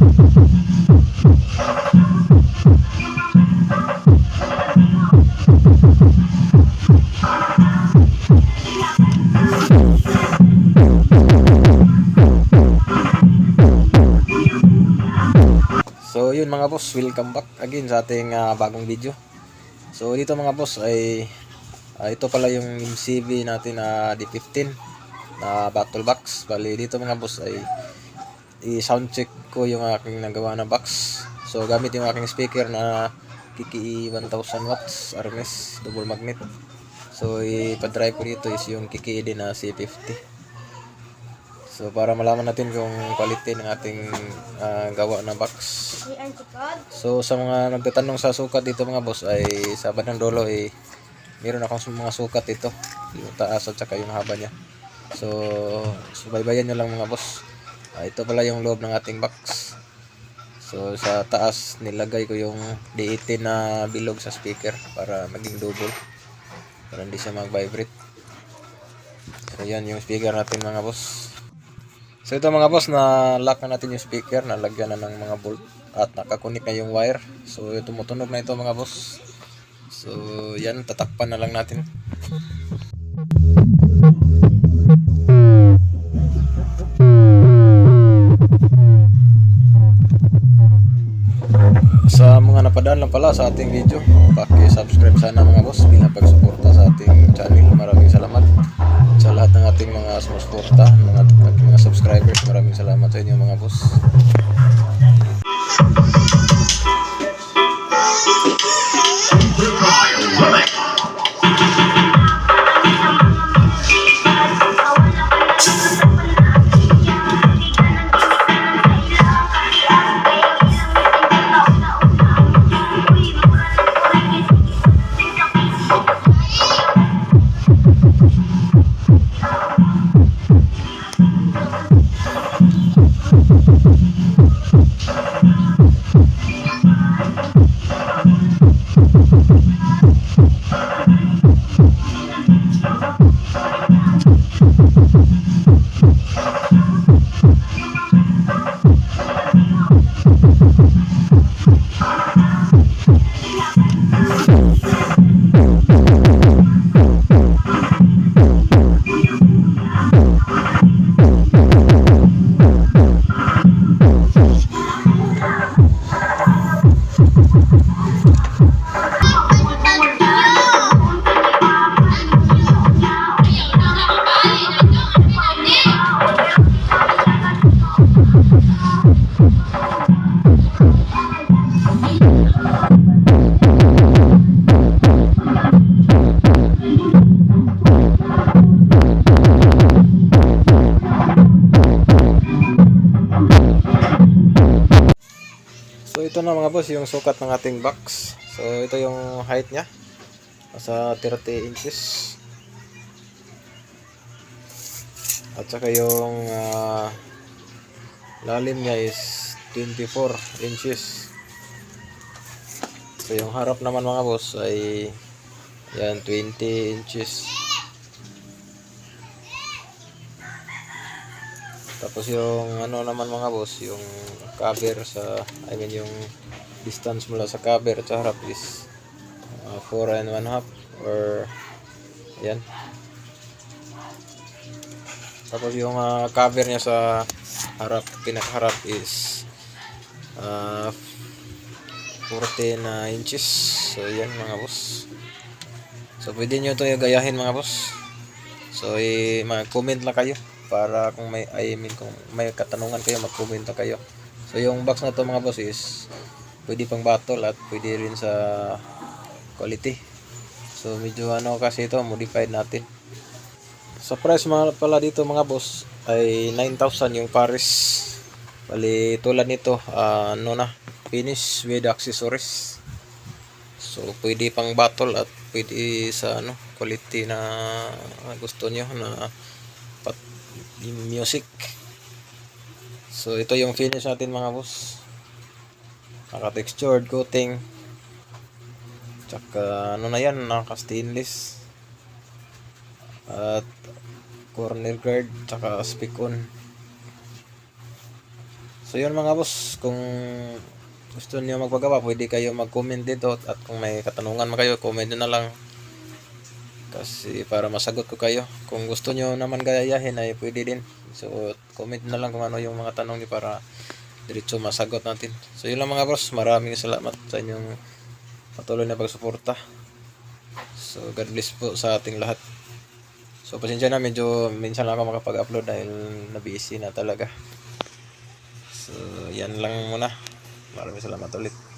So yun mga boss, welcome back again sa ating bagong video. So dito mga boss ay ito pala yung MCV natin na D15 na battle box. Bali dito mga boss ay i-sound check ko yung aking nagawa na box. So gamit yung aking speaker na KKE 1000 watts RMS double magnet. So ipa-drive ko dito is yung KKE din na C50. So para malaman natin kung quality ng ating gawa na box. So sa mga nagtatanong sa sukat dito mga boss ay sa bandang dulo ay meron akong mga sukat dito, yung taas at saka yung haba niya. So subaybayan nyo lang mga boss. Ito pala yung loob ng ating box. So sa taas nilagay ko yung D18 na bilog sa speaker para maging double, para hindi siya mag-vibrate. So yan yung speaker natin mga boss. So ito mga boss, na lock na natin yung speaker, nalagyan na ng mga bolt at nakakunik na yung wire. So tumutunog na ito mga boss. So yan, tatakpan na lang natin. Sa mga napadaan lang pala sa ating video, paki-subscribe sana mga boss bilang pagsuporta sa ating channel. Maraming salamat sa lahat ng ating mga sumusuporta, mga subscribers. Maraming salamat sa inyo mga boss. So ito na mga boss yung sukat ng ating box. So ito yung height niya, nasa 30 inches. At saka yung lalim niya is 24 inches. So yung harap naman mga boss ay yan 20 inches. Tapos yung ano naman mga boss, yung cover sa, yung distance mula sa cover at sa harap is 4 and 1/2 or yan. Tapos yung cover niya sa harap, pinakaharap is 14 inches. So yan mga boss. So pwede nyo ito yung gayahin mga boss. So mag-comment lang kayo para kung kung may katanungan kayo, mag-comment na kayo. So yung box na to mga boss is pwede pang battle at pwede rin sa quality. So medyo kasi ito modified natin. Sa price mga pala dito mga boss ay 9,000 yung pares. Bali tulad nito finish with accessories. So pwede pang battle at pwede sa quality na gusto nyo na music. So ito yung finish natin mga boss, naka textured coating, tsaka na yan, naka stainless at corner guard tsaka speak on. So yun mga boss, kung gusto niyo magpagawa, pwede kayo mag-comment dito, at kung may katanungan man kayo, comment nyo na lang. Kasi para masagot ko kayo. Kung gusto nyo naman gayahin ay pwede din. So comment na lang kung ano yung mga tanong niyo para diretso masagot natin. So yun lang mga boss, maraming salamat sa inyong patuloy na pagsuporta. So God bless po sa ating lahat. So pasensya na, medyo minsan lang ako makapag-upload dahil na-busy na talaga. So yan lang muna. Maraming salamat ulit.